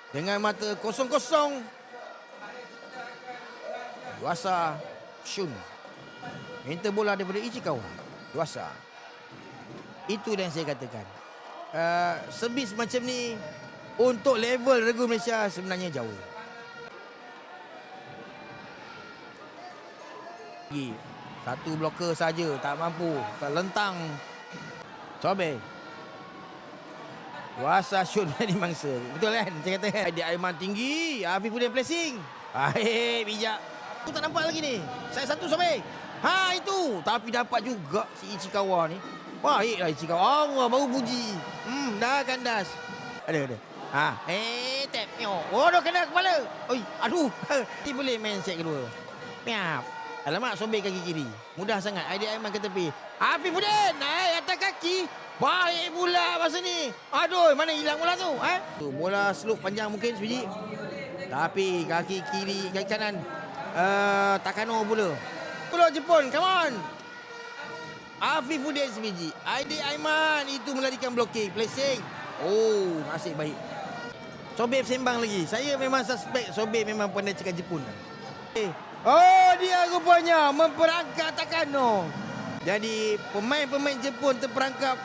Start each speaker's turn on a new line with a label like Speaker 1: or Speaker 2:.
Speaker 1: Dengan mata kosong-kosong, Yuasa Shun minta bola daripada Ichikawa. Yuasa. Itu yang saya katakan. Servis macam ni untuk level regu Malaysia sebenarnya jauh. Satu bloker saja tak mampu, terlentang. Sobek. Yuasa Shun dari mangsa. Betul kan? Saya kata kan. Dia Aiman tinggi. Afifuddin placing. Bijak. Tu tak nampak lagi ni. Saya satu Sobek. Itu. Tapi dapat juga si Ichikawa ni. Baiklah Ichikawa. Allah baru puji. Dah kandas. Ada. Tap. Dah kena kepala. Oi, aduh. Dia boleh main set kedua. Piap. Alamak, sobek kaki kiri. Mudah sangat. Aidil Aiman ke tepi. Afifuddin. Atas kaki. Baik pula masa ni. Aduh, mana hilang bola tu? Bola slope panjang mungkin sebiji. Tapi kaki kiri, kaki kanan. Takano pula. Pula Jepun, come on. Afifuddin sebiji. Aidil Aiman itu melarikan blokking. Placing. Nasib baik. Sobek sembang lagi. Saya memang suspek Sobek memang pandai cakap Jepun. Dia rupanya memperangkap Takano. Jadi pemain-pemain Jepun terperangkap